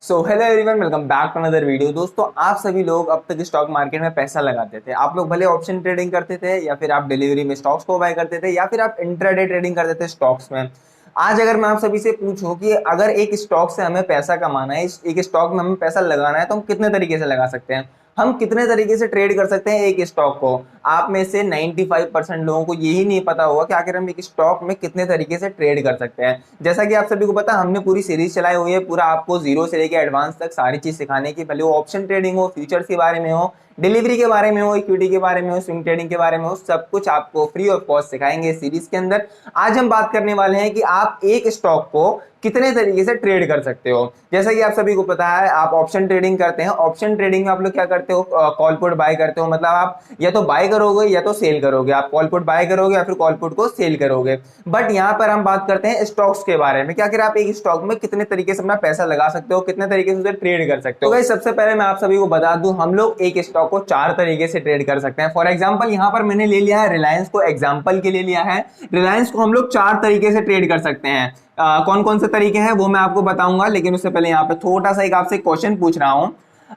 So hello everyone, welcome back to another video. दोस्तों, आप सभी लोग अब तक स्टॉक मार्केट में पैसा लगाते थे। आप लोग भले ऑप्शन ट्रेडिंग करते थे या फिर आप डिलीवरी में स्टॉक्स को बाय करते थे या फिर आप इंट्राडे ट्रेडिंग करते थे स्टॉक्स में। आज अगर मैं आप सभी से पूछूं कि अगर एक स्टॉक से हमें पैसा कमाना है, एक स्टॉक में हमें पैसा लगाना है, तो हम कितने तरीके से लगा सकते हैं, हम कितने तरीके से ट्रेड कर सकते हैं एक स्टॉक को। आप में से 95% लोगों को यही नहीं पता होगा कि आखिर हम एक स्टॉक में कितने तरीके से ट्रेड कर सकते हैं। जैसा कि आप सभी को पता, हमने पूरी सीरीज चलाई हुई है, पूरा आपको जीरो से लेकर एडवांस तक सारी चीज सिखाने की, भले वो ऑप्शन ट्रेडिंग हो, फ्यूचर्स के बारे में हो, डिलीवरी के बारे में हो, इक्विटी के बारे में हो, स्विंग ट्रेडिंग के बारे में हो, सब कुछ आपको फ्री ऑफ कॉस्ट सिखाएंगे इस सीरीज के अंदर। आज हम बात करने वाले हैं कि आप एक स्टॉक को कितने तरीके से ट्रेड कर सकते हो। जैसा कि आप सभी को पता है, आप ऑप्शन ट्रेडिंग करते हैं। ऑप्शन ट्रेडिंग में आप लोग क्या करते हो, कॉल पुट बाय करते हो। मतलब आप या तो बाय करोगे या तो सेल करोगे, आप कॉल पुट बाय करोगे या फिर कॉल पुट को सेल करोगे। बट यहाँ पर हम बात करते हैं स्टॉक्स के बारे में, क्या आप एक स्टॉक में कितने तरीके से अपना पैसा लगा सकते हो, कितने तरीके से उसे ट्रेड कर सकते हो। तो सबसे पहले मैं आप सभी को बता दूं, हम लोग एक स्टॉक को 4 तरीके से ट्रेड कर सकते हैं। फॉर एग्जांपल, यहाँ पर मैंने ले लिया है रिलायंस को, एग्जांपल के लिए लिया है। रिलायंस को हम लोग 4 तरीके से ट्रेड कर सकते हैं। कौन कौन से तरीके हैं वो मैं आपको बताऊंगा, लेकिन उससे पहले यहाँ पे थोड़ा सा एक आपसे क्वेश्चन पूछ रहा हूं।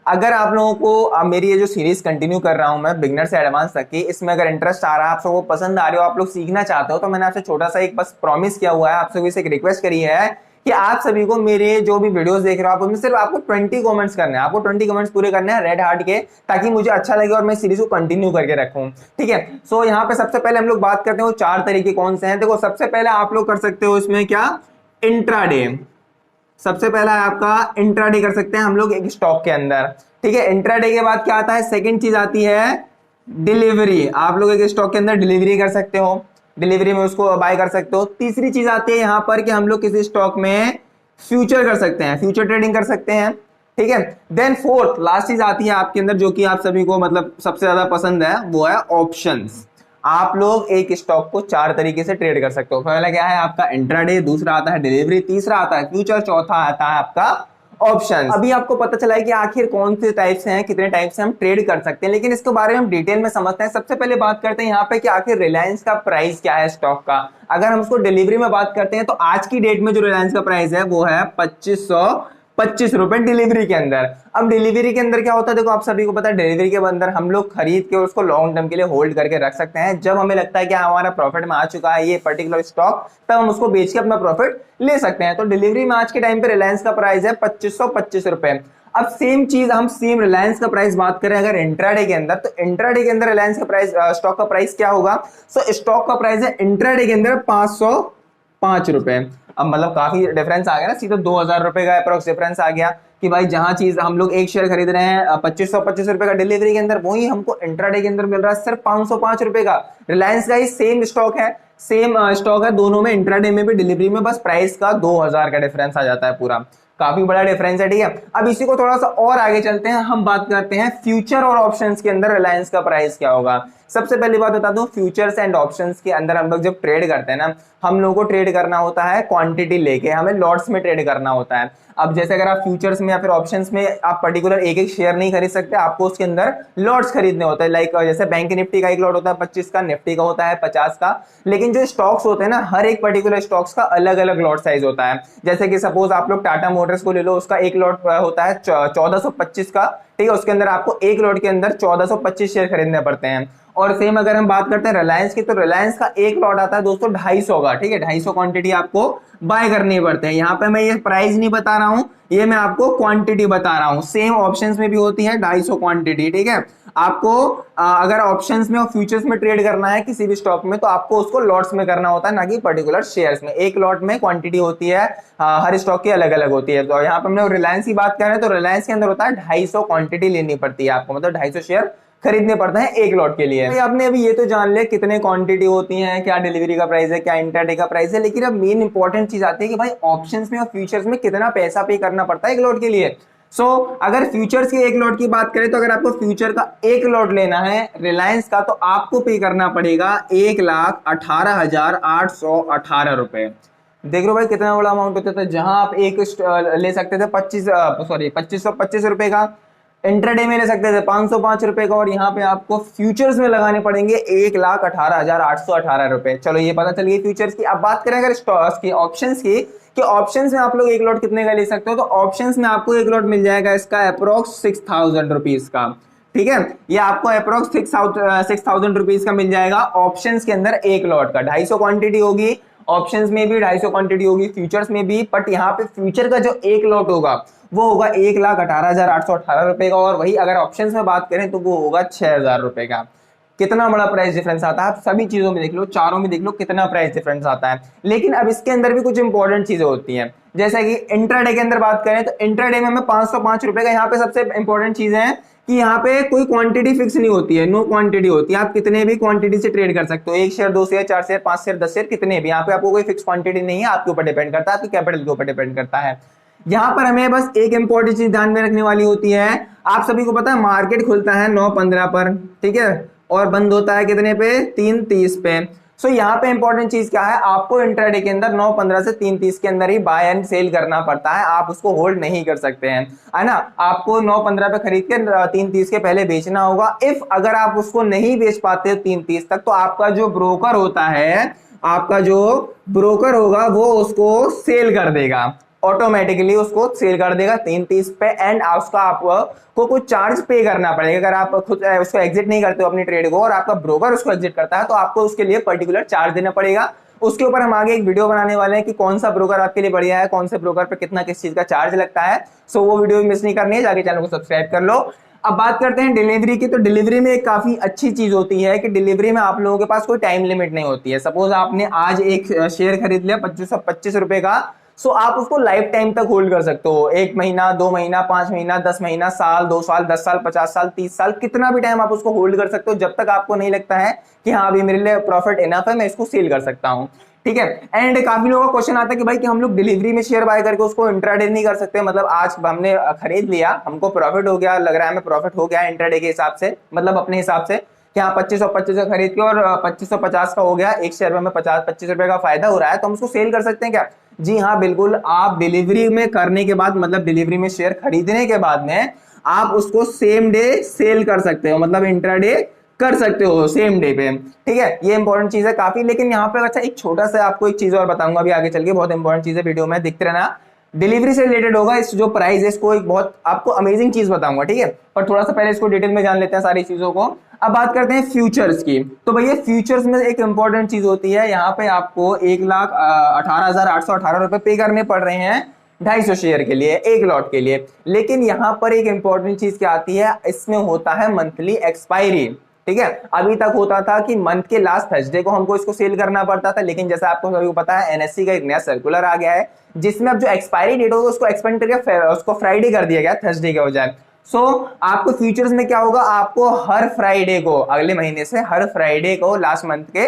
अगर आप लोगों को मेरी ये जो सीरीज कंटिन्यू कर रहा हूं मैं, बिगनर से एडवांस तक की, इसमें अगर इंटरेस्ट आ रहा है, आप सबको पसंद आ रहे हो, आप लोग सीखना चाहते हो, तो मैंने आपसे छोटा सा एक बस प्रॉमिस किया हुआ है, आप सभी से एक रिक्वेस्ट करी है कि आप सभी को मेरे जो भी वीडियोस देख रहे हो, आप उनमें सिर्फ आपको 20 कमेंट्स करने हैं, आपको 20 कमेंट्स पूरे करने हैं रेड हार्ट के, ताकि मुझे अच्छा लगे और मैं सीरीज को कंटिन्यू करके रखूं। ठीक है, सो यहाँ पे सबसे पहले हम लोग बात करते हैं वो 4 तरीके कौन से हैं। देखो, सबसे पहले आप लोग कर सकते हो इसमें क्या, इंट्राडे। सबसे पहला है आपका इंट्राडे कर सकते हैं हम लोग एक स्टॉक के अंदर। ठीक है, इंट्राडे के बाद क्या आता है, सेकंड चीज आती है डिलीवरी। आप लोग एक स्टॉक के अंदर डिलीवरी कर सकते हो, डिलीवरी में उसको बाय कर सकते हो। तीसरी चीज आती है यहां पर कि हम लोग किसी स्टॉक में फ्यूचर कर सकते हैं, फ्यूचर ट्रेडिंग कर सकते हैं। ठीक है, देन फोर्थ लास्ट चीज आती है आपके अंदर, जो कि आप सभी को मतलब सबसे ज्यादा पसंद है, वो है ऑप्शंस। आप लोग एक स्टॉक को 4 तरीके से ट्रेड कर सकते हो। पहला क्या है आपका इंट्राडे, दूसरा आता है डिलीवरी, तीसरा आता है फ्यूचर, चौथा आता है आपका ऑप्शन। अभी आपको पता चला है कि आखिर कौन से टाइप से हैं, कितने टाइप से हम ट्रेड कर सकते हैं, लेकिन इसके बारे में हम डिटेल में समझते हैं। सबसे पहले बात करते हैं यहाँ पे कि आखिर रिलायंस का प्राइस क्या है स्टॉक का। अगर हम उसको डिलीवरी में बात करते हैं, तो आज की डेट में जो रिलायंस का प्राइस है वो है 2525 रुपए डिलीवरी के अंदर। अब डिलीवरी के अंदर क्या होता है, देखो आप सभी को पता है, डिलीवरी के अंदर हम लोग खरीद के उसको लॉन्ग टर्म के लिए होल्ड करके रख सकते हैं। जब हमें लगता है कि हमारा प्रॉफिट में आ चुका है ये पर्टिकुलर स्टॉक, तब हम उसको बेच के अपना प्रॉफिट ले सकते हैं। तो डिलीवरी में आज के टाइम पे रिलायंस का प्राइस है 2525 रुपए। अब सेम चीज हम सेम रिलायंस का प्राइस बात करें अगर इंट्राडे के अंदर, तो इंट्राडे के अंदर रिलायंस का प्राइस, स्टॉक का प्राइस क्या होगा। सो स्टॉक का प्राइस है इंट्राडे के अंदर 505 रुपए। अब मतलब काफी डिफरेंस आ गया ना, सीधा 2000 रुपए का अप्रोक्स डिफरेंस आ गया कि भाई जहां चीज हम लोग एक शेयर खरीद रहे हैं 2525 रुपए का डिलीवरी के अंदर, वही हमको इंट्राडे के अंदर मिल रहा है सिर्फ 505 रुपए का। रिलायंस का ही सेम स्टॉक है, सेम स्टॉक है दोनों में, इंट्राडे में भी डिलीवरी में, बस प्राइस का 2000 का डिफरेंस आ जाता है पूरा। काफी बड़ा डिफरेंस है। ठीक है, अब इसी को थोड़ा सा और आगे चलते हैं, हम बात करते हैं फ्यूचर और ऑप्शंस के अंदर रिलायंस का प्राइस क्या होगा। सबसे पहली बात बता दूं, फ्यूचर्स एंड ऑप्शंस के अंदर हम लोग जब ट्रेड करते हैं ना, हम लोगों को ट्रेड करना होता है क्वांटिटी लेके, हमें लॉट्स में ट्रेड करना होता है। अब जैसे अगर आप फ्यूचर्स में या फिर ऑप्शंस में आप पर्टिकुलर एक एक शेयर नहीं खरीद सकते, आपको उसके अंदर लॉट्स खरीदने होते हैं। लाइक जैसे बैंक निफ्टी का एक लॉट होता है 25 का, निफ्टी का होता है 50 का। लेकिन जो स्टॉक्स होते हैं ना, हर एक पर्टिकुलर स्टॉक्स का अलग अलग लॉट साइज होता है। जैसे कि सपोज आप लोग टाटा मोटर्स को ले लो, उसका एक लॉट होता है 1425 का। ठीक है, उसके अंदर आपको एक लॉट के अंदर 1425 शेयर खरीदने पड़ते हैं। और सेम अगर हम बात करते हैं रिलायंस की, तो रिलायंस का एक लॉट आता है दोस्तों 250 का। ठीक है, 250 क्वांटिटी आपको बाय करनी पड़ते हैं। यहाँ पे मैं ये प्राइस नहीं बता रहा हूं, ये मैं आपको क्वांटिटी बता रहा हूं। सेम ऑप्शंस में भी होती है 250 क्वांटिटी। ठीक है, आपको अगर ऑप्शंस में और फ्यूचर्स में ट्रेड करना है किसी भी स्टॉक में, तो आपको उसको लॉट्स में करना होता है, ना कि पर्टिकुलर शेयर्स में। एक लॉट में क्वांटिटी होती है, हर स्टॉक की अलग अलग होती है। तो यहाँ पे हमने रिलायंस की बात कर रहे हैं, तो रिलायंस के अंदर होता है 250 क्वांटिटी लेनी पड़ती है आपको, मतलब 250 शेयर खरीदने पड़ते हैं एक लॉट के लिए। आपने अभी ये तो जान लिया कितने क्वांटिटी होती हैं, क्या डिलीवरी का प्राइस है, क्या इंट्राडे का प्राइस है, लेकिन अब मेन इंपॉर्टेंट चीज आती है कि भाई ऑप्शंस में और फ्यूचर्स में कितना पैसा पे करना पड़ता है एक लॉट के लिए। अगर फ्यूचर्स के एक लॉट की बात करें, तो अगर आपको फ्यूचर का एक लॉट लेना है रिलायंस का, तो आपको पे करना पड़ेगा 1,18,818 रुपए। देख लो भाई कितना बड़ा अमाउंट होता था। जहां आप एक ले सकते थे 25 सौ 25 रुपए का, इंट्राडे में ले सकते थे 505 रुपए का, और यहाँ पे आपको फ्यूचर्स में लगाने पड़ेंगे 1,18,818 रुपए। चलो ये पता चल गई फ्यूचर्स की। अब बात करें अगर स्टॉक्स की, ऑप्शंस की, कि ऑप्शंस में आप लोग एक लॉट कितने का ले सकते हो, तो ऑप्शंस में आपको एक लॉट मिल जाएगा इसका अप्रोक्स 6,000 रुपीज का। ठीक है, ये आपको अप्रोक्स 6,000 रुपीज का मिल जाएगा ऑप्शंस के अंदर एक लॉट का। 250 क्वांटिटी होगी ऑप्शंस में भी, 250 क्वांटिटी होगी फ्यूचर्स में भी, बट यहाँ पे फ्यूचर का जो एक लॉट होगा वो होगा 1,18,818 रुपए का, और वही अगर ऑप्शंस में बात करें तो वो होगा 6,000 रुपए का। कितना बड़ा प्राइस डिफरेंस आता है, आप सभी चीजों में देख लो, चारों में देख लो कितना प्राइस डिफरेंस आता है। लेकिन अब इसके अंदर भी कुछ इंपॉर्टेंट चीजें होती हैं, जैसा कि इंट्राडे के अंदर बात करें तो इंट्राडे में हमें 505 रुपए का, यहाँ पे सबसे इंपॉर्टेंट चीज है कि यहाँ पे कोई क्वांटिटी फिक्स नहीं होती है, नो क्वांटिटी होती है, आप कितने भी क्वांटिटी से ट्रेड कर सकते हो, 1 share 2 share 4 share 5 share 10 share कितने भी, यहाँ पे आपको कोई फिक्स क्वांटिटी नहीं है, आपके ऊपर डिपेंड करता है, आपके कैपिटल के ऊपर डिपेंड करता है। यहाँ पर हमें बस एक इंपॉर्टेंट चीज ध्यान में रखने वाली होती है, आप सभी को पता है मार्केट खुलता है 9:15 पर, ठीक है, और बंद होता है कितने पे, 3:30 पे। सो यहाँ पे इंपॉर्टेंट चीज क्या है, आपको इंट्राडे के अंदर 9:15 से 3:30 के अंदर ही बाय एंड सेल करना पड़ता है, आप उसको होल्ड नहीं कर सकते हैं, है ना। आपको 9:15 पे खरीद के 3:30 के पहले बेचना होगा। इफ अगर आप उसको नहीं बेच पाते 3:30 तक, तो आपका जो ब्रोकर होता है, आपका जो ब्रोकर होगा वो उसको सेल कर देगा, ऑटोमेटिकली उसको सेल कर देगा 3:30 पे, एंड उसका आपको कुछ चार्ज पे करना पड़ेगा। अगर आप खुद उसको एग्जिट नहीं करते हो अपनी ट्रेड को, और आपका ब्रोकर उसको एग्जिट करता है, तो आपको उसके लिए पर्टिकुलर चार्ज देना पड़ेगा। उसके ऊपर हम आगे एक वीडियो बनाने वाले हैं कि कौन सा ब्रोकर आपके लिए बढ़िया है, कौन से ब्रोकर पे कितना किस चीज का चार्ज लगता है। सो वो वीडियो मिस नहीं करनी है, जाके चैनल को सब्सक्राइब कर लो। अब बात करते हैं डिलीवरी की, तो डिलीवरी में एक काफी अच्छी चीज होती है कि डिलीवरी में आप लोगों के पास कोई टाइम लिमिट नहीं होती है। सपोज आपने आज एक शेयर खरीद लिया 25 रुपए का, सो आप उसको लाइफ टाइम तक होल्ड कर सकते हो, 1 महीना 2 महीना 5 महीना 10 महीना, साल 2 साल 10 साल 50 साल 30 साल, कितना भी टाइम आप उसको होल्ड कर सकते हो, जब तक आपको नहीं लगता है कि हाँ अभी मेरे लिए प्रॉफिट इनफ है, मैं इसको सेल कर सकता हूँ। ठीक है, एंड काफी लोगों का क्वेश्चन आता है कि भाई कि हम लोग डिलीवरी में शेयर बाय करके उसको इंट्राडे नहीं कर सकते, मतलब आज हमने खरीद लिया, हमको प्रॉफिट हो गया, लग रहा है हमें प्रॉफिट हो गया इंट्राडे के हिसाब से, मतलब अपने हिसाब से कि हाँ 25 खरीद के और 2550 का हो गया, एक शेयर में हमें 25 रुपए का फायदा हो रहा है, तो हम उसको सेल कर सकते हैं क्या? जी हाँ बिल्कुल, आप डिलीवरी में करने के बाद, मतलब डिलीवरी में शेयर खरीदने के बाद में आप उसको सेम डे सेल कर सकते हो, मतलब इंट्राडे कर सकते हो सेम डे पे। ठीक है, ये इंपॉर्टेंट चीज है काफी। लेकिन यहाँ पे अच्छा एक छोटा सा आपको एक चीज और बताऊंगा अभी आगे चल के, बहुत इंपॉर्टेंट चीज है, वीडियो में देखते रहना, डिलीवरी से रिलेटेड होगा, इस जो प्राइस है इसको एक बहुत आपको अमेजिंग चीज बताऊंगा, ठीक है। पर थोड़ा सा पहले इसको डिटेल में जान लेते हैं सारी चीजों को। अब बात करते हैं फ्यूचर्स की, तो भैया फ्यूचर्स में एक इंपॉर्टेंट चीज होती है, यहाँ पे आपको 1,18,818 रुपए पे करने पड़ रहे हैं 250 शेयर के लिए, एक लॉट के लिए। लेकिन यहाँ पर एक इंपॉर्टेंट चीज क्या आती है, इसमें होता है मंथली एक्सपायरी। ठीक है, अभी तक होता था कि मंथ के लास्ट थर्सडे को हमको इसको सेल करना पड़ता था, लेकिन जैसा आपको सभी को पता है एनएससी का एक नया सर्कुलर आ गया है, जिसमें अब जो एक्सपायरी डेट होगा उसको एक्सपेंड करके उसको फ्राइडे कर दिया गया, थर्सडे के बजाय। सो आपको फ्यूचर्स में क्या होगा, आपको हर फ्राइडे को, अगले महीने से हर फ्राइडे को, लास्ट मंथ के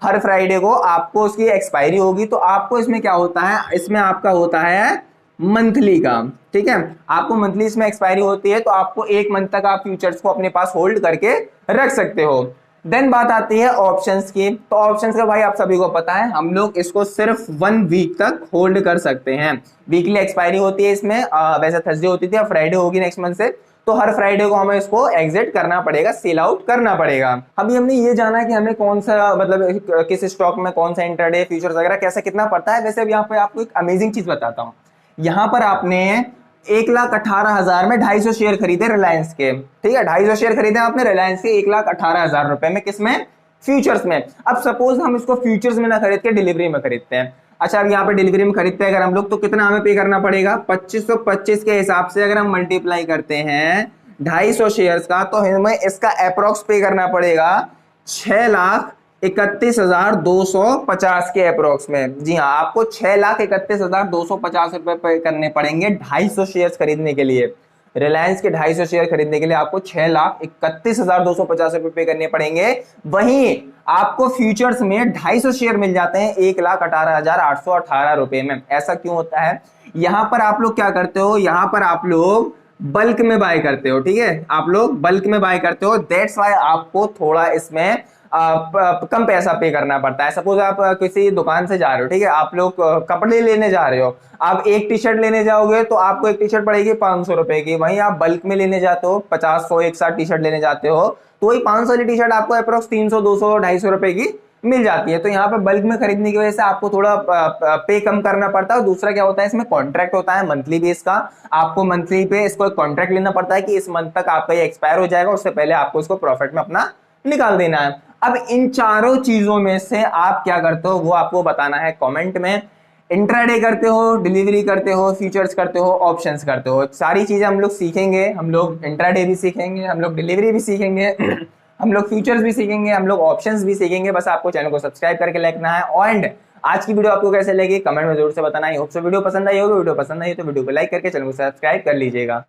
हर फ्राइडे को आपको उसकी एक्सपायरी होगी। तो आपको इसमें क्या होता है, इसमें आपका होता है मंथली का, ठीक है, आपको मंथली इसमें एक्सपायरी होती है, तो आपको 1 मंथ तक आप फ्यूचर्स को अपने पास होल्ड करके रख सकते हो। देन बात आती है ऑप्शंस की, तो ऑप्शंस का भाई आप सभी को पता है, हम लोग इसको सिर्फ 1 वीक तक होल्ड कर सकते हैं, वीकली एक्सपायरी होती है इसमें, वैसे थर्सडे होती थी, अब फ्राइडे होगी नेक्स्ट मंथ से, तो हर फ्राइडे को हमें इसको एग्जिट करना पड़ेगा, सेल आउट करना पड़ेगा। अभी हमने ये जाना कि हमें कौन सा, मतलब किस स्टॉक में कौन सा इंट्राडे फ्यूचर्स वगैरह कैसे कितना पड़ता है। वैसे अब यहाँ पे आपको एक अमेजिंग चीज बताता हूँ, यहाँ पर आपने 1,18,000 में 250 शेयर खरीदे रिलायंस के, ठीक है, 250 शेयर खरीदे आपने रिलायंस के 1,18,000 रुपए में, किसमें, फ्यूचर्स में। अब सपोज हम इसको फ्यूचर्स में ना खरीद के डिलीवरी में खरीदते हैं, अच्छा अब यहाँ पे डिलीवरी में खरीदते हैं अगर हम लोग, तो कितना हमें पे करना पड़ेगा, 2525 के हिसाब से अगर हम मल्टीप्लाई करते हैं 250 शेयर्स का, तो हमें इसका अप्रोक्स पे करना पड़ेगा 6,31,250 के अप्रोक्स में। जी हाँ, आपको 6,31,250 रुपए पे करने पड़ेंगे 250 शेयर्स खरीदने के लिए, रिलायंस के 250 शेयर खरीदने के लिए आपको 6,31,250 रुपए पे करने पड़ेंगे। वहीं आपको फ्यूचर्स में 250 शेयर मिल जाते हैं 1,18,818 रुपए में। ऐसा क्यों होता है, यहां पर आप लोग क्या करते हो, यहां पर आप लोग बल्क में बाय करते हो, ठीक है, आप लोग बल्क में बाय करते हो, दैट्स वाई आपको थोड़ा इसमें कम पैसा पे करना पड़ता है। सपोज आप किसी दुकान से जा रहे हो, ठीक है, आप लोग कपड़े लेने जा रहे हो, आप एक टी शर्ट लेने जाओगे तो आपको एक टी शर्ट पड़ेगी 500 रुपए की। वहीं आप बल्क में लेने जाते हो, 50 100 एक साथ टी शर्ट लेने जाते हो, तो वही 500 वाली टी शर्ट आपको अप्रोक्स 300 200 250 रुपए की मिल जाती है। तो यहाँ पे बल्क में खरीदने की वजह से आपको थोड़ा पे कम करना पड़ता है। और दूसरा क्या होता है, इसमें कॉन्ट्रैक्ट होता है मंथली बेस का। आपको मंथली पे इसको एक कॉन्ट्रैक्ट लेना पड़ता है कि इस मंथ तक आपका ये एक्सपायर हो जाएगा, उससे पहले आपको इसको प्रॉफिट में अपना निकाल देना है। अब इन चारों चीजों में से आप क्या करते हो वो आपको बताना है कमेंट में। इंट्राडे करते हो, डिलीवरी करते हो, फ्यूचर्स करते हो, ऑप्शंस करते हो, सारी चीजें हम लोग सीखेंगे। हम लोग इंट्राडे भी सीखेंगे, हम लोग डिलीवरी भी सीखेंगे हम लोग फ्यूचर्स भी सीखेंगे, हम लोग ऑप्शंस भी सीखेंगे। बस आपको चैनल को सब्सक्राइब करके रखना है। एंड आज की वीडियो आपको कैसे लगी कमेंट में जरूर से बताना। आई होप सो वीडियो पसंद आई होगी। वीडियो पसंद आई तो वीडियो को लाइक करके चैनल को सब्सक्राइब कर लीजिएगा।